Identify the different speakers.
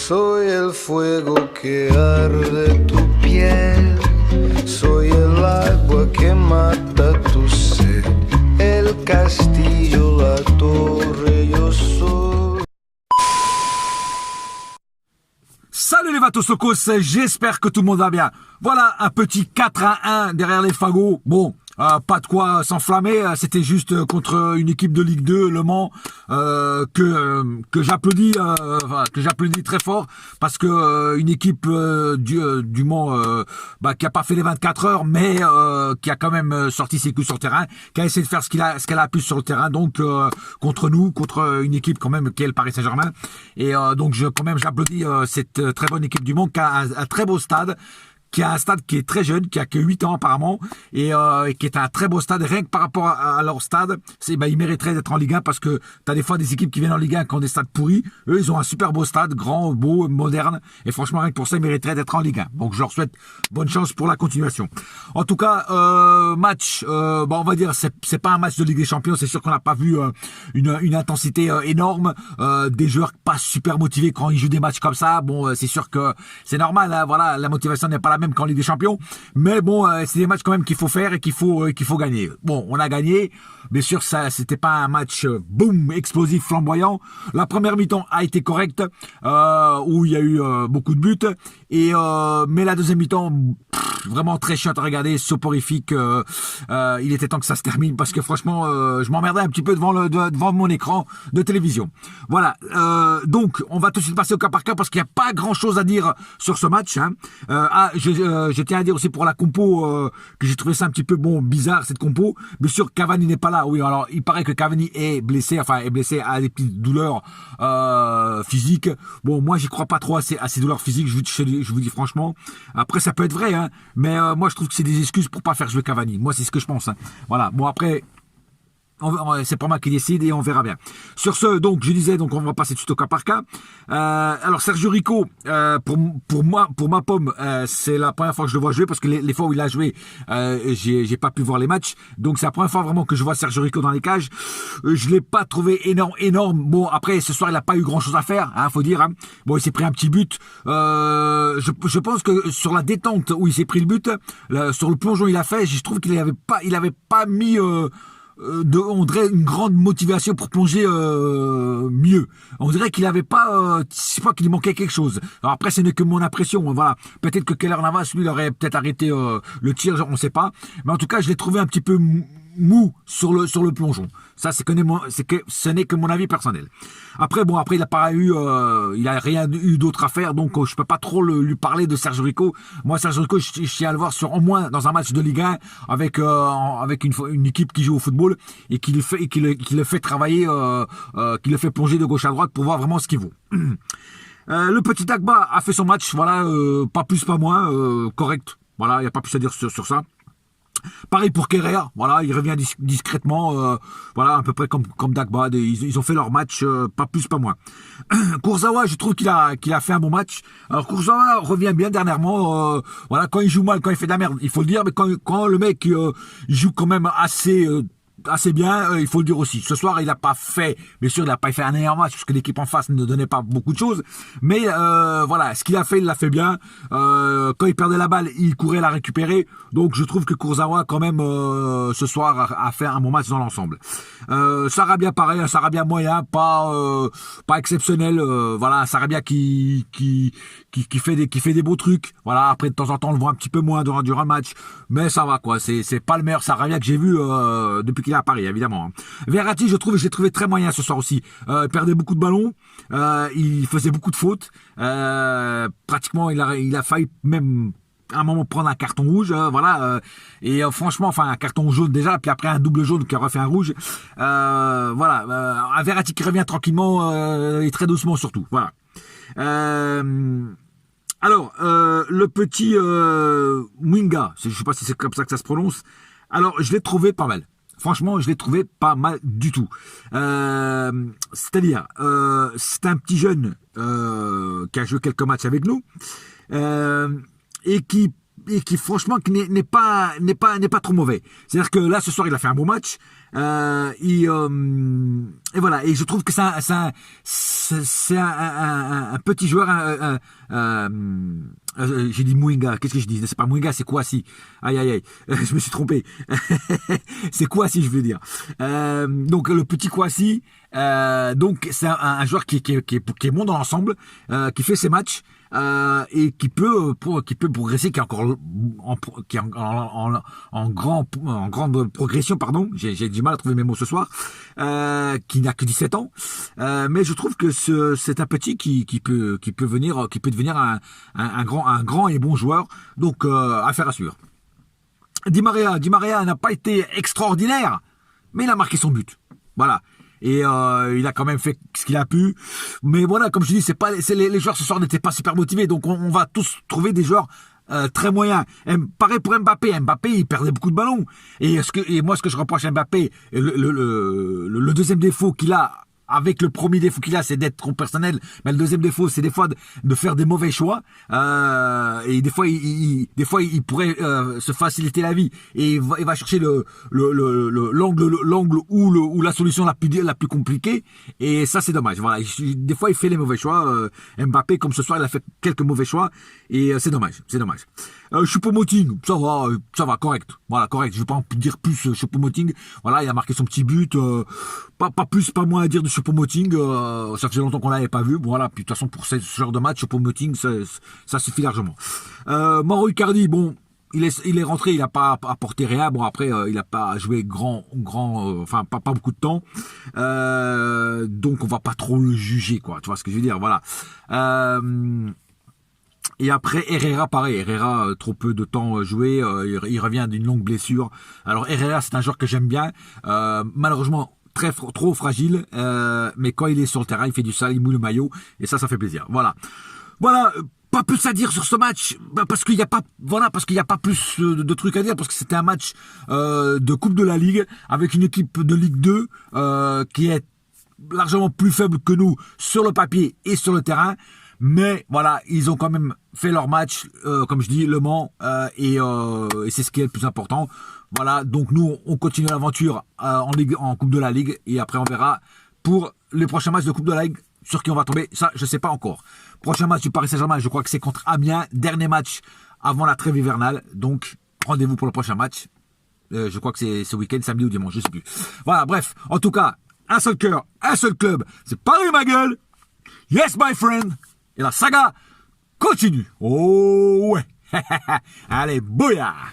Speaker 1: Soy el fuego que arde tu piel, soy el agua que mata tu sed, el castillo, la torre, yo soy.
Speaker 2: Salut les Vatosokos, j'espère que tout le monde va bien. Voilà un petit 4-1 derrière les fagots. Bon, pas de quoi s'enflammer, c'était juste contre une équipe de Ligue 2, Le Mans, que j'applaudis très fort, parce que une équipe du Mans qui a pas fait les 24 heures, mais qui a quand même sorti ses coups sur le terrain, qui a essayé de faire ce qu'elle a pu sur le terrain, donc contre une équipe quand même qui est le Paris Saint-Germain, et donc j'applaudis cette très bonne équipe du Mans qui a un très beau stade, qui a un stade qui est très jeune, qui a que 8 ans apparemment, et qui est un très beau stade. Rien que par rapport à leur stade, ils mériteraient d'être en Ligue 1, parce que t'as des fois des équipes qui viennent en Ligue 1 qui ont des stades pourris. Eux, ils ont un super beau stade, grand, beau, moderne, et franchement, rien que pour ça, ils mériteraient d'être en Ligue 1. Donc, je leur souhaite bonne chance pour la continuation. En tout cas, match, on va dire, c'est pas un match de Ligue des Champions. C'est sûr qu'on n'a pas vu une intensité énorme, des joueurs pas super motivés quand ils jouent des matchs comme ça. Bon, c'est sûr que c'est normal, hein, voilà, la motivation n'est pas la même qu'en Ligue des Champions, mais bon, c'est des matchs quand même qu'il faut faire et qu'il faut gagner. Bon, on a gagné, bien sûr, ça c'était pas un match boum explosif, flamboyant. La première mi-temps a été correcte, où il y a eu beaucoup de buts, et mais la deuxième mi-temps, vraiment très chiant à regarder, soporifique. Il était temps que ça se termine, parce que franchement, je m'emmerdais un petit peu devant mon écran de télévision. Voilà, donc on va tout de suite passer au cas par cas, parce qu'il n'y a pas grand chose à dire sur ce match, hein. Je tiens à dire aussi pour la compo, que j'ai trouvé ça un petit peu bizarre, cette compo. Bien sûr, Cavani n'est pas là. Oui, alors il paraît que Cavani est blessé, à des petites douleurs physiques. Bon, moi j'y crois pas trop à ces douleurs physiques, je vous dis franchement. Après, ça peut être vrai, hein, mais moi je trouve que c'est des excuses pour pas faire jouer Cavani. Moi, c'est ce que je pense, hein. Voilà. Bon, après, c'est pas moi qui décide, et on verra bien. Sur ce, donc, je disais, donc on va passer tout de suite au cas par cas. Alors Sergio Rico, pour ma pomme, c'est la première fois que je le vois jouer, parce que les fois où il a joué, j'ai pas pu voir les matchs. Donc c'est la première fois vraiment que je vois Sergio Rico dans les cages. Je l'ai pas trouvé énorme. Bon, après ce soir il a pas eu grand chose à faire, hein, faut dire, hein. Bon, il s'est pris un petit but. Je pense que sur la détente où il s'est pris le but, sur le plongeon il a fait, je trouve qu'il avait pas mis on dirait une grande motivation pour plonger mieux. On dirait qu'il avait pas, je sais pas, qu'il lui manquait quelque chose. Alors après, ce n'est que mon impression. Voilà, peut-être que Keller Navas, lui, il aurait peut-être arrêté le tir, genre, on sait pas. Mais en tout cas, je l'ai trouvé un petit peu mou sur le plongeon. Ça, ce n'est que mon avis personnel. Après, il a pas eu, il a rien eu d'autre à faire, donc je peux pas trop lui parler de Sergio Rico. Moi, Sergio Rico, je tiens à le voir au moins dans un match de Ligue 1 avec une équipe qui joue au football, et qui le fait travailler, qui le fait plonger de gauche à droite pour voir vraiment ce qu'il vaut. Le petit Dagba a fait son match, voilà, pas plus pas moins, correct. Voilà, il y a pas plus à dire sur ça. Pareil pour Kerrer, voilà, il revient discrètement, voilà, à peu près comme Dagba, ils ont fait leur match, pas plus, pas moins. Kurzawa, je trouve qu'il a fait un bon match. Alors Kurzawa revient bien dernièrement, voilà, quand il joue mal, quand il fait de la merde, il faut le dire, mais quand le mec il joue quand même assez bien, il faut le dire aussi. Ce soir, il n'a pas fait, bien sûr, il n'a pas fait un énorme match, parce que l'équipe en face ne donnait pas beaucoup de choses, mais voilà, ce qu'il a fait, il l'a fait bien. Quand il perdait la balle, il courait la récupérer, donc je trouve que Kurzawa, quand même, ce soir, a fait un bon match dans l'ensemble. Sarabia, pareil, un Sarabia moyen, pas exceptionnel, voilà, Sarabia qui fait des beaux trucs, voilà. Après, de temps en temps, on le voit un petit peu moins durant le match, mais ça va, quoi. C'est pas le meilleur Sarabia que j'ai vu depuis qu'il est à Paris, évidemment. Verratti, je l'ai trouvé très moyen ce soir aussi. Il perdait beaucoup de ballons, il faisait beaucoup de fautes, pratiquement il a failli même à un moment prendre un carton rouge, voilà, et franchement, enfin un carton jaune déjà, puis après un double jaune qui aurait fait un rouge, voilà, un Verratti qui revient tranquillement, et très doucement surtout, voilà. Alors, le petit Mwinga, je sais pas si c'est comme ça que ça se prononce, alors je l'ai trouvé pas mal. Franchement, je l'ai trouvé pas mal du tout. C'est-à-dire, c'est un petit jeune qui a joué quelques matchs avec nous, et qui franchement n'est pas trop mauvais. C'est-à-dire que là, ce soir, il a fait un bon match. Et voilà. Et je trouve que c'est un petit joueur. J'ai dit Mouinga. Qu'est-ce que je dis? C'est pas Mouinga, c'est Kouassi. Aïe aïe aïe. Je me suis trompé. C'est Kouassi, je veux dire. Donc le petit Kouassi. Donc c'est un joueur qui est bon dans l'ensemble, qui fait ses matchs. Et qui peut progresser, qui est encore en grande progression, pardon. J'ai du mal à trouver mes mots ce soir. Qui n'a que 17 ans, mais je trouve que c'est un petit qui peut devenir un grand et bon joueur. Donc affaire à suivre. Di Maria n'a pas été extraordinaire, mais il a marqué son but. Voilà. Et il a quand même fait ce qu'il a pu, mais voilà, comme je dis, les joueurs ce soir n'étaient pas super motivés, donc on va tous trouver des joueurs très moyens. Pareil pour Mbappé, il perdait beaucoup de ballons. Et moi, ce que je reproche à Mbappé, le deuxième défaut qu'il a, avec le premier défaut qu'il a, c'est d'être trop personnel. Mais le deuxième défaut, c'est des fois de faire des mauvais choix. Et des fois, il pourrait se faciliter la vie. Et il va chercher l'angle ou la solution la plus compliquée. Et ça, c'est dommage. Voilà. Des fois, il fait les mauvais choix. Mbappé, comme ce soir, il a fait quelques mauvais choix. Et c'est dommage. Choupo-Moting, ça va, correct. Voilà, correct. Je vais pas en dire plus. Choupo-Moting, voilà, il a marqué son petit but. Pas plus, pas moins à dire de Choupo-Moting. Ça faisait longtemps qu'on l'avait pas vu. Bon, voilà. Puis de toute façon, pour ce genre de match, Choupo-Moting, ça suffit largement. Mauro Icardi, bon, il est rentré, il a pas apporté rien. Bon, après, il a pas joué enfin, pas beaucoup de temps. Donc, on va pas trop le juger, quoi. Tu vois ce que je veux dire? Voilà. Et après Herrera, pareil, trop peu de temps joué, il revient d'une longue blessure. Alors Herrera, c'est un joueur que j'aime bien, malheureusement trop fragile, mais quand il est sur le terrain, il fait du sale, il mouille le maillot, et ça fait plaisir. Voilà, pas plus à dire sur ce match, parce qu'il n'y a pas plus de trucs à dire, parce que c'était un match de Coupe de la Ligue avec une équipe de Ligue 2 qui est largement plus faible que nous sur le papier et sur le terrain. Mais voilà, ils ont quand même fait leur match, comme je dis, Le Mans, et c'est ce qui est le plus important. Voilà, donc nous, on continue l'aventure en Coupe de la Ligue, et après on verra pour les prochains matchs de Coupe de la Ligue sur qui on va tomber. Ça, je sais pas encore. Prochain match du Paris Saint-Germain, je crois que c'est contre Amiens, dernier match avant la trêve hivernale. Donc rendez-vous pour le prochain match. Je crois que c'est ce week-end, samedi ou dimanche, je sais plus. Voilà, bref, en tout cas, un seul cœur, un seul club, c'est Paris ma gueule. Yes my friend. Et la saga continue. Oh ouais. Allez, bouillard.